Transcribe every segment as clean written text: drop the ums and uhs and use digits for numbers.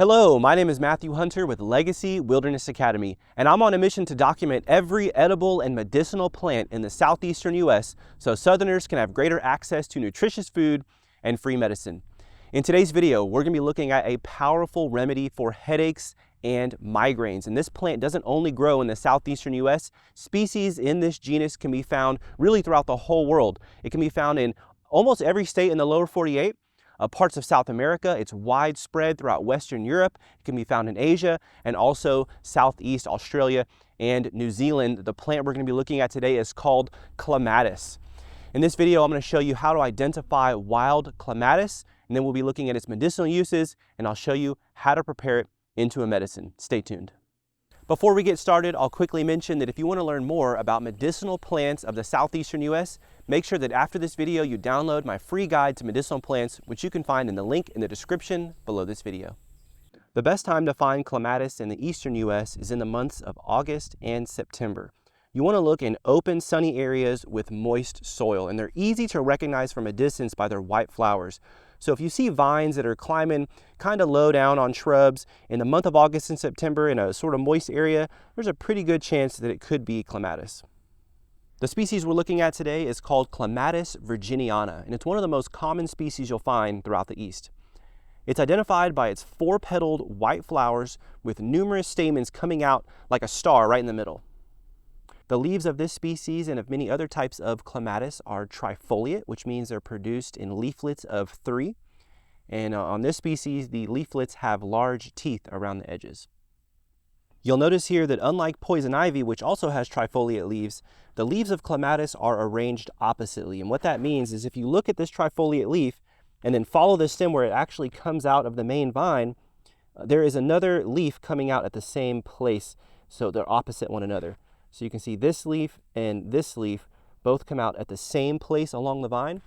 Hello, my name is Matthew Hunter with Legacy Wilderness Academy, and I'm on a mission to document every edible and medicinal plant in the southeastern U.S. so Southerners can have greater access to nutritious food and free medicine. In today's video, we're going to be looking at a powerful remedy for headaches and migraines. And this plant doesn't only grow in the southeastern U.S. Species in this genus can be found really throughout the whole world. It can be found in almost every state in the lower 48. Parts of South America. It's widespread throughout Western Europe. It can be found in Asia and also Southeast Australia and New Zealand. The plant we're going to be looking at today is called Clematis. In this video, I'm going to show you how to identify wild clematis, and then we'll be looking at its medicinal uses, and I'll show you how to prepare it into a medicine. Stay tuned. Before we get started, I'll quickly mention that if you want to learn more about medicinal plants of the southeastern U.S., make sure that after this video you download my free guide to medicinal plants, which you can find in the link in the description below this video. The best time to find clematis in the eastern U.S. is in the months of August and September. You want to look in open, sunny areas with moist soil, and they're easy to recognize from a distance by their white flowers. So if you see vines that are climbing kind of low down on shrubs in the month of August and September in a sort of moist area, there's a pretty good chance that it could be clematis. The species we're looking at today is called Clematis virginiana, and it's one of the most common species you'll find throughout the East. It's identified by its four-petaled white flowers with numerous stamens coming out like a star right in the middle. The leaves of this species and of many other types of clematis are trifoliate, which means they're produced in leaflets of 3. And on this species, the leaflets have large teeth around the edges. You'll notice here that unlike poison ivy, which also has trifoliate leaves, the leaves of clematis are arranged oppositely. And what that means is if you look at this trifoliate leaf and then follow the stem where it actually comes out of the main vine, there is another leaf coming out at the same place, so they're opposite one another. So you can see this leaf and this leaf both come out at the same place along the vine.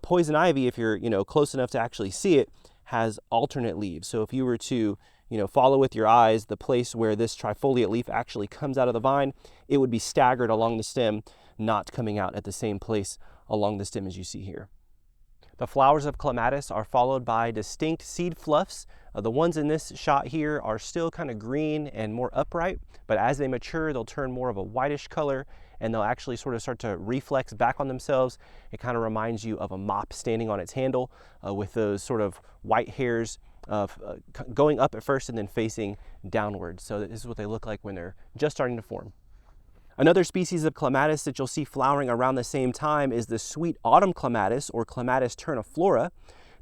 Poison ivy, if you're close enough to actually see it, has alternate leaves. So if you were to follow with your eyes the place where this trifoliate leaf actually comes out of the vine, it would be staggered along the stem, not coming out at the same place along the stem as you see here. The flowers of clematis are followed by distinct seed fluffs. The ones in this shot here are still kind of green and more upright, but as they mature, they'll turn more of a whitish color and they'll actually sort of start to reflex back on themselves. It kind of reminds you of a mop standing on its handle with those sort of white hairs going up at first and then facing downward. So this is what they look like when they're just starting to form. Another species of clematis that you'll see flowering around the same time is the sweet autumn clematis, or Clematis terniflora.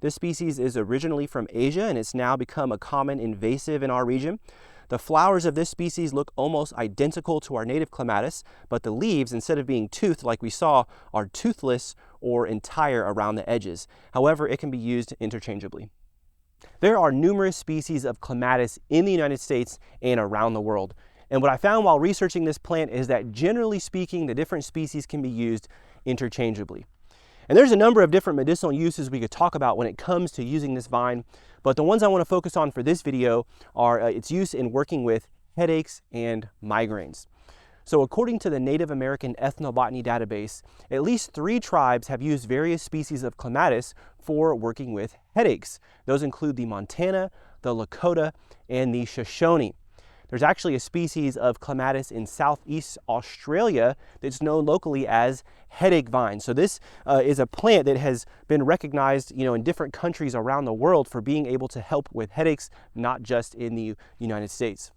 This species is originally from Asia and it's now become a common invasive in our region. The flowers of this species look almost identical to our native clematis, but the leaves, instead of being toothed like we saw, are toothless or entire around the edges. However, it can be used interchangeably. There are numerous species of clematis in the United States and around the world. And what I found while researching this plant is that generally speaking, the different species can be used interchangeably. And there's a number of different medicinal uses we could talk about when it comes to using this vine, but the ones I want to focus on for this video are its use in working with headaches and migraines. So according to the Native American Ethnobotany database, at least 3 tribes have used various species of clematis for working with headaches. Those include the Montana, the Lakota, and the Shoshone. There's actually a species of clematis in Southeast Australia that's known locally as headache vine. So this is a plant that has been recognized, in different countries around the world for being able to help with headaches, not just in the United States.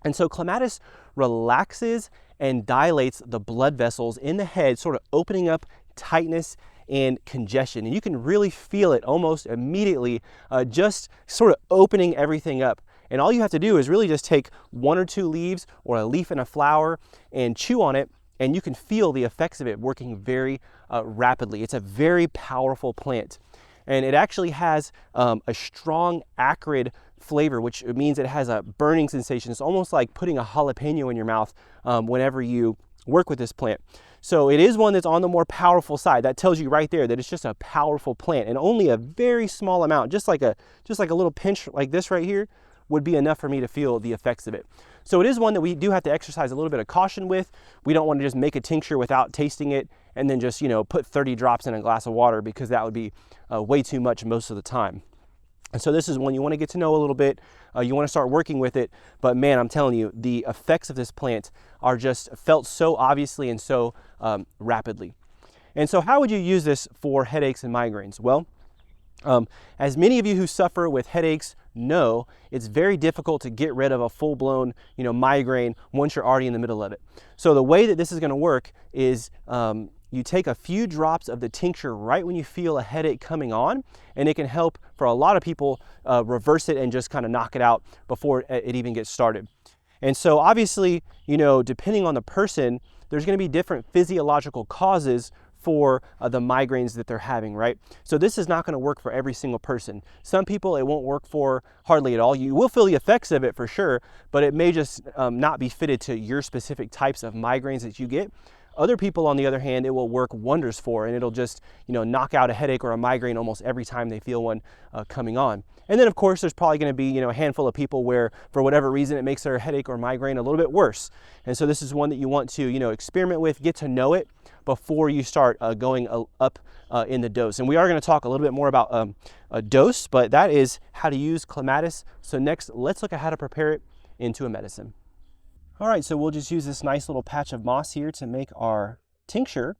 And so clematis relaxes and dilates the blood vessels in the head, sort of opening up tightness and congestion. And you can really feel it almost immediately, just sort of opening everything up. And all you have to do is really just take 1 or 2 leaves or a leaf and a flower and chew on it, and you can feel the effects of it working very rapidly. It's a very powerful plant. And it actually has a strong acrid flavor, which means it has a burning sensation. It's almost like putting a jalapeno in your mouth whenever you work with this plant. So it is one that's on the more powerful side. That tells you right there that it's just a powerful plant, and only a very small amount, just like a little pinch like this right here, would be enough for me to feel the effects of it. So it is one that we do have to exercise a little bit of caution with. We don't want to just make a tincture without tasting it and then just put 30 drops in a glass of water, because that would be way too much most of the time. And so this is one you want to get to know a little bit. You want to start working with it. But man, I'm telling you, the effects of this plant are just felt so obviously and so rapidly. And so how would you use this for headaches and migraines? Well, as many of you who suffer with headaches know, it's very difficult to get rid of a full-blown, migraine once you're already in the middle of it. So the way that this is going to work is you take a few drops of the tincture right when you feel a headache coming on, and it can help for a lot of people reverse it and just kind of knock it out before it even gets started. And so obviously, depending on the person, there's going to be different physiological causes for the migraines that they're having, right? So this is not going to work for every single person. Some people it won't work for hardly at all. You will feel the effects of it for sure, but it may just not be fitted to your specific types of migraines that you get. Other people, on the other hand, it will work wonders for, and it'll just, knock out a headache or a migraine almost every time they feel one coming on. And then, of course, there's probably going to be, a handful of people where, for whatever reason, it makes their headache or migraine a little bit worse. And so this is one that you want to, experiment with, get to know it before you start going up in the dose. And we are going to talk a little bit more about a dose, but that is how to use clematis. So next, let's look at how to prepare it into a medicine. All right, so we'll just use this nice little patch of moss here to make our tincture.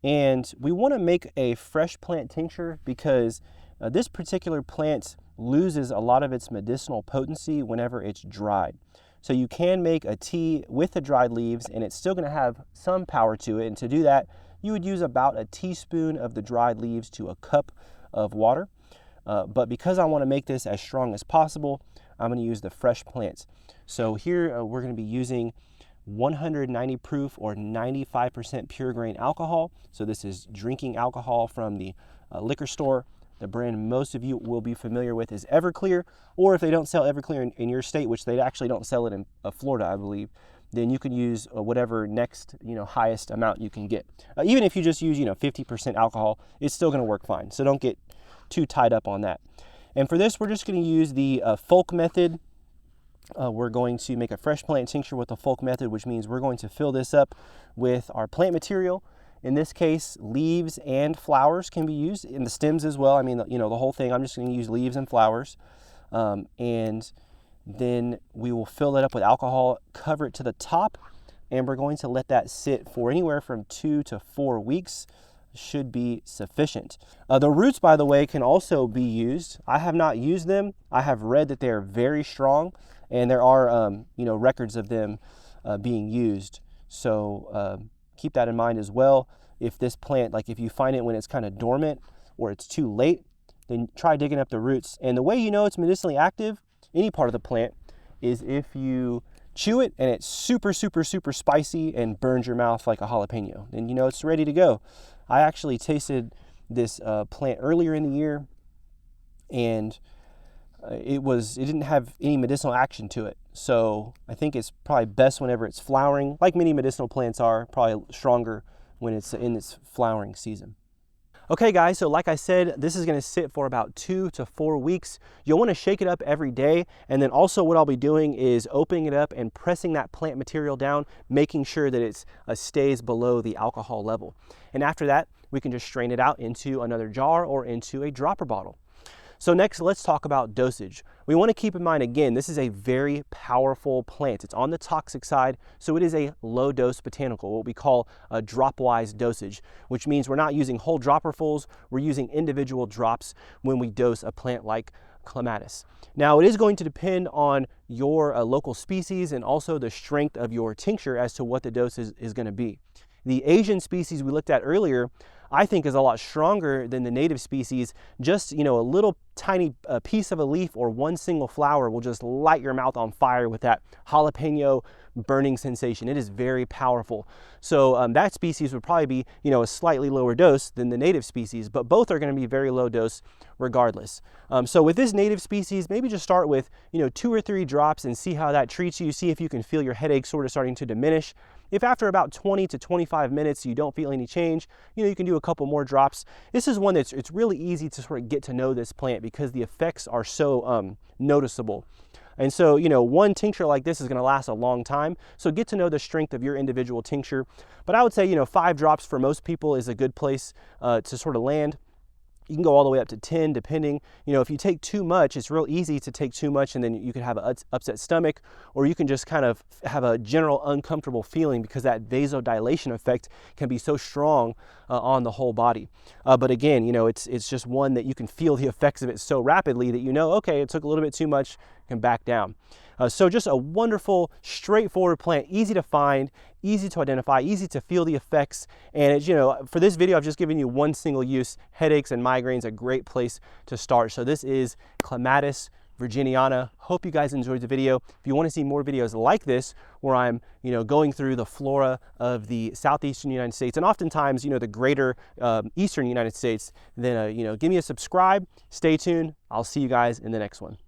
And we want to make a fresh plant tincture because this particular plant loses a lot of its medicinal potency whenever it's dried. So you can make a tea with the dried leaves and it's still going to have some power to it. And to do that, you would use about a teaspoon of the dried leaves to a cup of water. But because I want to make this as strong as possible, I'm going to use the fresh plants. So here we're going to be using 190 proof or 95% pure grain alcohol. So this is drinking alcohol from the liquor store. The brand most of you will be familiar with is Everclear, or if they don't sell Everclear in your state, which they actually don't sell it in Florida, I believe, then you can use whatever next, highest amount you can get. Even if you just use, 50% alcohol, it's still going to work fine. So don't get too tied up on that. And for this, we're just going to use the Folk method. We're going to make a fresh plant tincture with the Folk method, which means we're going to fill this up with our plant material. In this case, leaves and flowers can be used, in the stems as well. I mean, the whole thing. I'm just going to use leaves and flowers. And then we will fill that up with alcohol, cover it to the top, and we're going to let that sit for anywhere from 2 to 4 weeks. Should be sufficient. The roots, by the way, can also be used. I have not used them. I have read that they are very strong, and there are records of them being used. So keep that in mind as well. If this plant, if you find it when it's kind of dormant or it's too late, then try digging up the roots. And the way you know it's medicinally active, any part of the plant, is if you chew it and it's super, super, super spicy and burns your mouth like a jalapeno. Then it's ready to go. I actually tasted this plant earlier in the year, and it didn't have any medicinal action to it. So I think it's probably best whenever it's flowering, like many medicinal plants are, probably stronger when it's in its flowering season. Okay guys, so like I said, this is going to sit for about 2 to 4 weeks. You'll want to shake it up every day, and then also what I'll be doing is opening it up and pressing that plant material down, making sure that it stays below the alcohol level. And after that, we can just strain it out into another jar or into a dropper bottle. So next, let's talk about dosage. We want to keep in mind, again, this is a very powerful plant. It's on the toxic side, so it is a low dose botanical, what we call a dropwise dosage, which means we're not using whole dropperfuls, we're using individual drops when we dose a plant like clematis. Now, it is going to depend on your local species and also the strength of your tincture as to what the dose is going to be. The Asian species we looked at earlier, I think, is a lot stronger than the native species. Just, a little tiny piece of a leaf or one single flower will just light your mouth on fire with that jalapeno burning sensation. It is very powerful. So that species would probably be, a slightly lower dose than the native species, but both are going to be very low dose regardless. So with this native species, maybe just start with, 2 or 3 drops and see how that treats you. See if you can feel your headache sort of starting to diminish. If after about 20 to 25 minutes you don't feel any change, you can do a couple more drops. This is one it's really easy to sort of get to know this plant because the effects are so noticeable. And so, one tincture like this is going to last a long time. So get to know the strength of your individual tincture. But I would say, 5 drops for most people is a good place to sort of land. You can go all the way up to 10, depending. You know, if you take too much, it's real easy to take too much and then you could have an upset stomach, or you can just kind of have a general uncomfortable feeling because that vasodilation effect can be so strong on the whole body. But again, you know, it's just one that you can feel the effects of it so rapidly that you know, okay, it took a little bit too much, can back down. So just a wonderful, straightforward plant, easy to find, easy to identify, easy to feel the effects. And it's, you know, for this video, I've just given you one single use. Headaches and migraines, a great place to start. So this is Clematis virginiana. Hope you guys enjoyed the video. If you want to see more videos like this, where I'm, you know, going through the flora of the southeastern United States and oftentimes, you know, the greater eastern United States, then, you know, give me a subscribe. Stay tuned. I'll see you guys in the next one.